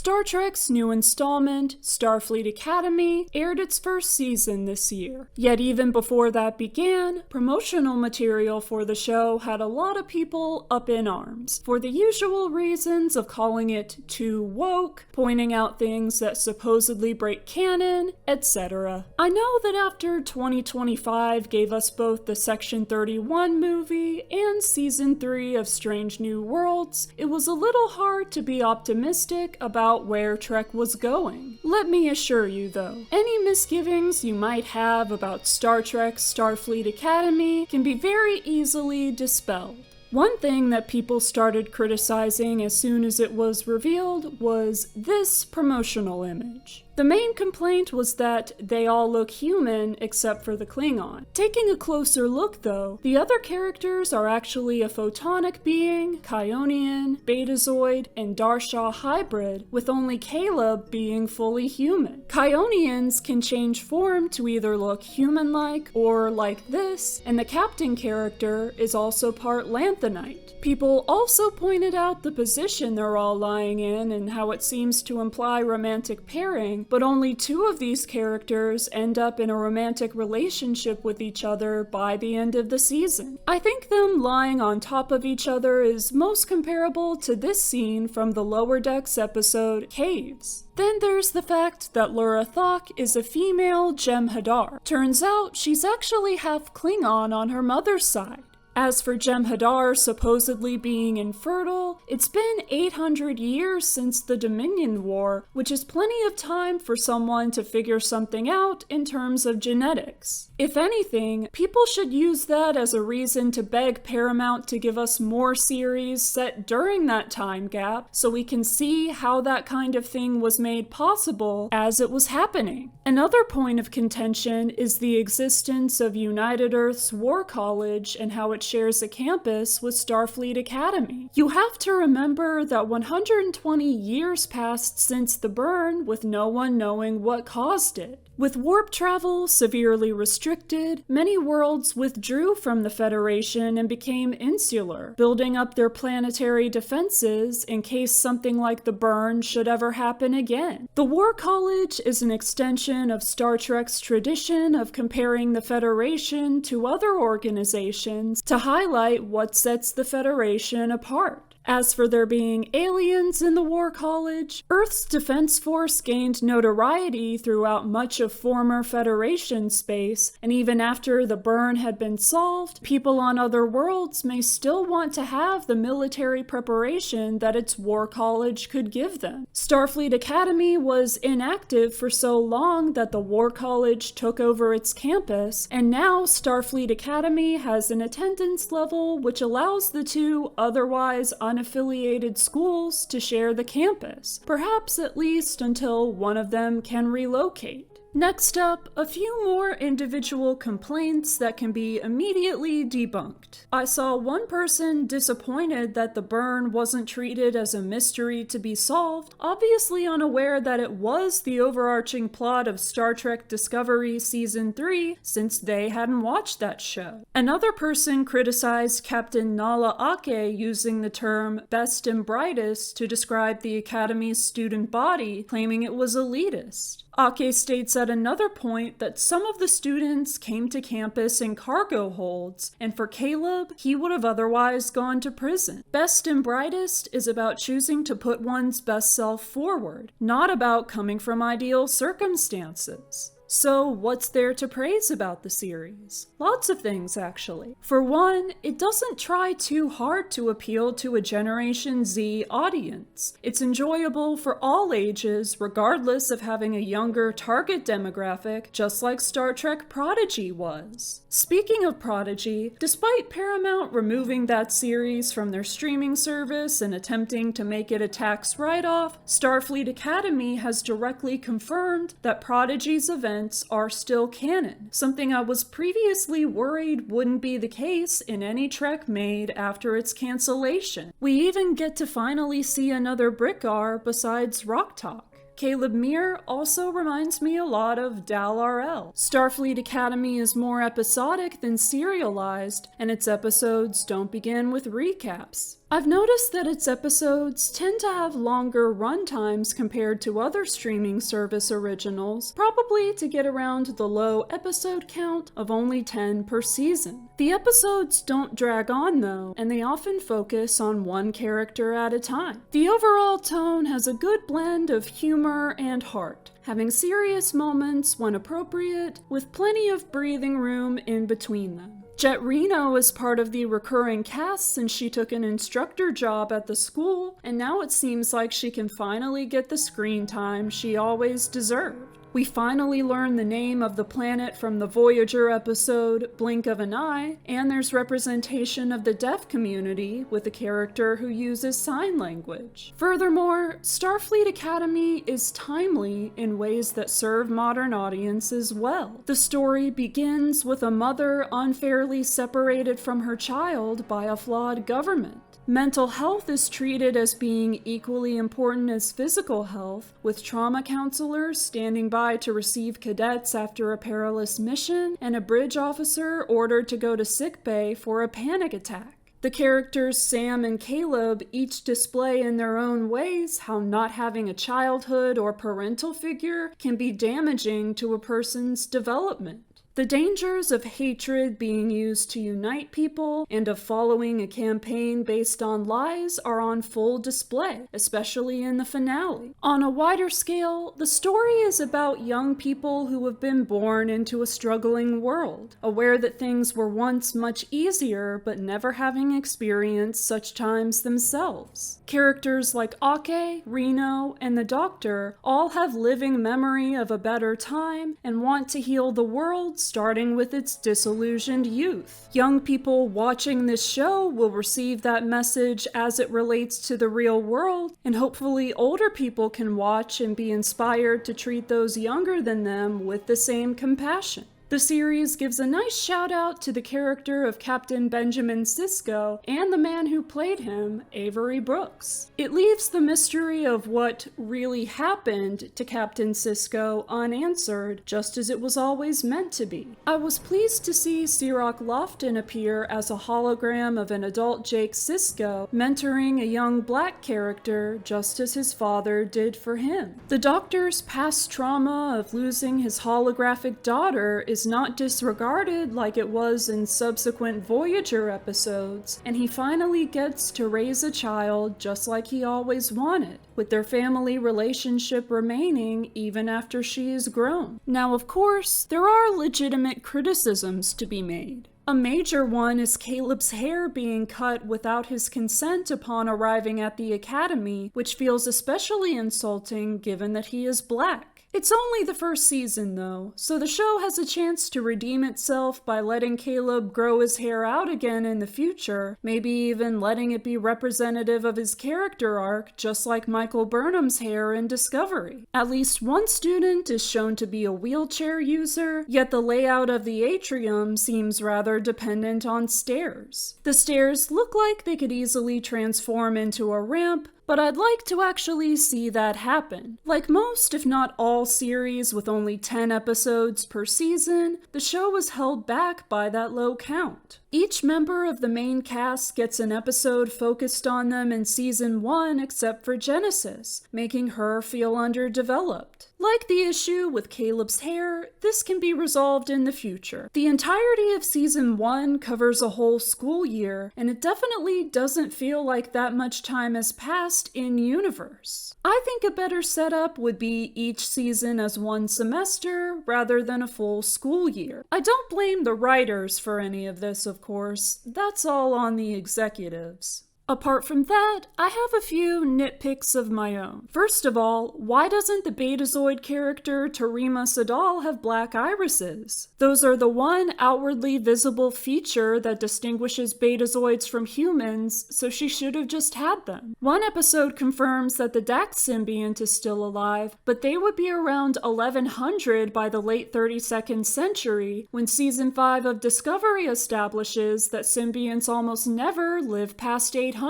Star Trek's new installment, Starfleet Academy, aired its first season this year. Yet even before that began, promotional material for the show had a lot of people up in arms, for the usual reasons of calling it too woke, pointing out things that supposedly break canon, etc. I know that after 2025 gave us both the Section 31 movie and Season 3 of Strange New Worlds, it was a little hard to be optimistic about where Trek was going. Let me assure you though, any misgivings you might have about Star Trek's Starfleet Academy can be very easily dispelled. One thing that people started criticizing as soon as it was revealed was this promotional image. The main complaint was that they all look human except for the Klingon. Taking a closer look though, the other characters are actually a photonic being, Kionian, Betazoid, and Darshaw hybrid, with only Caleb being fully human. Kionians can change form to either look human-like or like this, and the captain character is also part lanthanite. People also pointed out the position they're all lying in and how it seems to imply romantic pairing, but only two of these characters end up in a romantic relationship with each other by the end of the season. I think them lying on top of each other is most comparable to this scene from the Lower Decks episode Caves. Then there's the fact that Lura Thok is a female Jem'Hadar. Turns out she's actually half Klingon on her mother's side. As for Jem'Hadar supposedly being infertile, it's been 800 years since the Dominion War, which is plenty of time for someone to figure something out in terms of genetics. If anything, people should use that as a reason to beg Paramount to give us more series set during that time gap so we can see how that kind of thing was made possible as it was happening. Another point of contention is the existence of United Earth's War College and how it shares a campus with Starfleet Academy. You have to remember that 120 years passed since the burn with no one knowing what caused it. With warp travel severely restricted, many worlds withdrew from the Federation and became insular, building up their planetary defenses in case something like the burn should ever happen again. The War College is an extension of Star Trek's tradition of comparing the Federation to other organizations to highlight what sets the Federation apart. As for there being aliens in the War College, Earth's Defense Force gained notoriety throughout much of former Federation space, and even after the burn had been solved, people on other worlds may still want to have the military preparation that its War College could give them. Starfleet Academy was inactive for so long that the War College took over its campus, and now Starfleet Academy has an attendance level which allows the two otherwise unaffiliated schools to share the campus, perhaps at least until one of them can relocate. Next up, a few more individual complaints that can be immediately debunked. I saw one person disappointed that the burn wasn't treated as a mystery to be solved, obviously unaware that it was the overarching plot of Star Trek Discovery Season 3 since they hadn't watched that show. Another person criticized Captain Nala Ake using the term best and brightest to describe the Academy's student body, claiming it was elitist. Ake states at another point that some of the students came to campus in cargo holds, and for Caleb, he would have otherwise gone to prison. Best and brightest is about choosing to put one's best self forward, not about coming from ideal circumstances. So what's there to praise about the series? Lots of things, actually. For one, it doesn't try too hard to appeal to a Generation Z audience. It's enjoyable for all ages, regardless of having a younger target demographic, just like Star Trek Prodigy was. Speaking of Prodigy, despite Paramount removing that series from their streaming service and attempting to make it a tax write-off, Starfleet Academy has directly confirmed that Prodigy's events are still canon, something I was previously worried wouldn't be the case in any Trek made after its cancellation. We even get to finally see another Brickar besides Rock Talk. Caleb Meir also reminds me a lot of Dal RL. Starfleet Academy is more episodic than serialized, and its episodes don't begin with recaps. I've noticed that its episodes tend to have longer runtimes compared to other streaming service originals, probably to get around the low episode count of only 10 per season. The episodes don't drag on though, and they often focus on one character at a time. The overall tone has a good blend of humor and heart, having serious moments when appropriate, with plenty of breathing room in between them. Jet Reno is part of the recurring cast since she took an instructor job at the school, and now it seems like she can finally get the screen time she always deserved. We finally learn the name of the planet from the Voyager episode, Blink of an Eye, and there's representation of the deaf community with a character who uses sign language. Furthermore, Starfleet Academy is timely in ways that serve modern audiences well. The story begins with a mother unfairly separated from her child by a flawed government. Mental health is treated as being equally important as physical health, with trauma counselors standing by to receive cadets after a perilous mission, and a bridge officer ordered to go to sickbay for a panic attack. The characters Sam and Caleb each display in their own ways how not having a childhood or parental figure can be damaging to a person's development. The dangers of hatred being used to unite people and of following a campaign based on lies are on full display, especially in the finale. On a wider scale, the story is about young people who have been born into a struggling world, aware that things were once much easier but never having experienced such times themselves. Characters like Ake, Reno, and the Doctor all have living memory of a better time and want to heal the world, starting with its disillusioned youth. Young people watching this show will receive that message as it relates to the real world, and hopefully older people can watch and be inspired to treat those younger than them with the same compassion. The series gives a nice shout out to the character of Captain Benjamin Sisko and the man who played him, Avery Brooks. It leaves the mystery of what really happened to Captain Sisko unanswered, just as it was always meant to be. I was pleased to see Cirroc Lofton appear as a hologram of an adult Jake Sisko, mentoring a young black character just as his father did for him. The Doctor's past trauma of losing his holographic daughter is not disregarded like it was in subsequent Voyager episodes, and he finally gets to raise a child just like he always wanted, with their family relationship remaining even after she is grown. Now, of course, there are legitimate criticisms to be made. A major one is Caleb's hair being cut without his consent upon arriving at the Academy, which feels especially insulting given that he is black. It's only the first season though, so the show has a chance to redeem itself by letting Caleb grow his hair out again in the future, maybe even letting it be representative of his character arc, just like Michael Burnham's hair in Discovery. At least one student is shown to be a wheelchair user, yet the layout of the atrium seems rather dependent on stairs. The stairs look like they could easily transform into a ramp, but I'd like to actually see that happen. Like most, if not all, series with only 10 episodes per season, the show was held back by that low count. Each member of the main cast gets an episode focused on them in season 1 except for Genesis, making her feel underdeveloped. Like the issue with Caleb's hair, this can be resolved in the future. The entirety of season 1 covers a whole school year, and it definitely doesn't feel like that much time has passed in universe. I think a better setup would be each season as one semester rather than a full school year. I don't blame the writers for any of this, of course. That's all on the executives. Apart from that, I have a few nitpicks of my own. First of all, why doesn't the Betazoid character Tarima Sadal have black irises? Those are the one outwardly visible feature that distinguishes Betazoids from humans, so she should have just had them. One episode confirms that the Dax symbiont is still alive, but they would be around 1100 by the late 32nd century, when season 5 of Discovery establishes that symbionts almost never live past 800.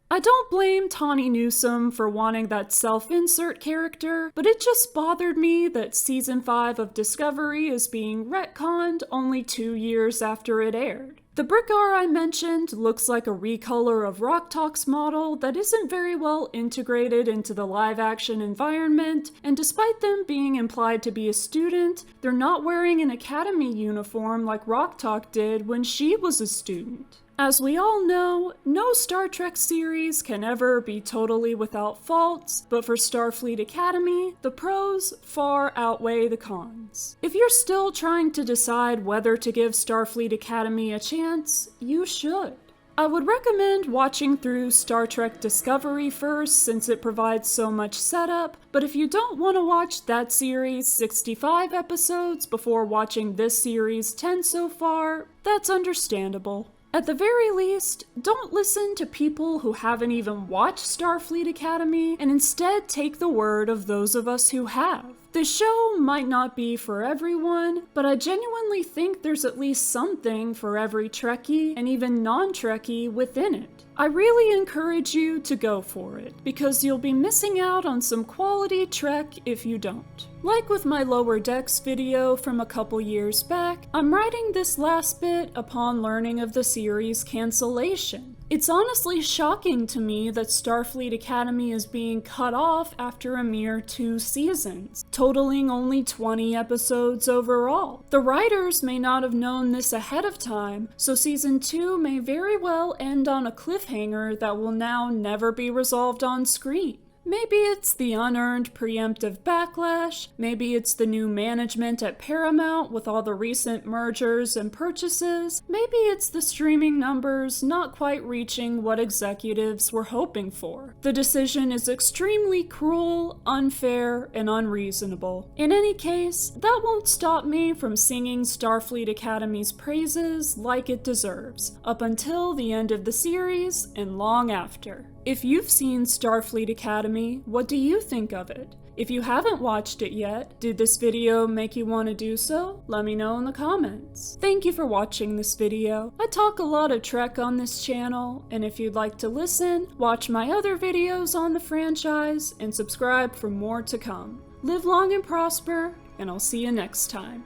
I don't blame Tawny Newsome for wanting that self-insert character, but it just bothered me that season 5 of Discovery is being retconned only 2 years after it aired. The Brickar I mentioned looks like a recolor of Rok-Tahk's model that isn't very well integrated into the live-action environment, and despite them being implied to be a student, they're not wearing an academy uniform like Rok-Tahk did when she was a student. As we all know, no Star Trek series can ever be totally without faults, but for Starfleet Academy, the pros far outweigh the cons. If you're still trying to decide whether to give Starfleet Academy a chance, you should. I would recommend watching through Star Trek Discovery first since it provides so much setup, but if you don't want to watch that series' 65 episodes before watching this series' 10 so far, that's understandable. At the very least, don't listen to people who haven't even watched Starfleet Academy, and instead take the word of those of us who have. The show might not be for everyone, but I genuinely think there's at least something for every Trekkie and even non-Trekkie within it. I really encourage you to go for it, because you'll be missing out on some quality Trek if you don't. Like with my Lower Decks video from a couple years back, I'm writing this last bit upon learning of the series Cancellation. It's honestly shocking to me that Starfleet Academy is being cut off after a mere 2 seasons, totaling only 20 episodes overall. The writers may not have known this ahead of time, so season 2 may very well end on a cliffhanger that will now never be resolved on screen. Maybe it's the unearned preemptive backlash, maybe it's the new management at Paramount with all the recent mergers and purchases, maybe it's the streaming numbers not quite reaching what executives were hoping for. The decision is extremely cruel, unfair, and unreasonable. In any case, that won't stop me from singing Starfleet Academy's praises like it deserves, up until the end of the series and long after. If you've seen Starfleet Academy, what do you think of it? If you haven't watched it yet, did this video make you want to do so? Let me know in the comments. Thank you for watching this video. I talk a lot of Trek on this channel, and if you'd like to listen, watch my other videos on the franchise, and subscribe for more to come. Live long and prosper, and I'll see you next time.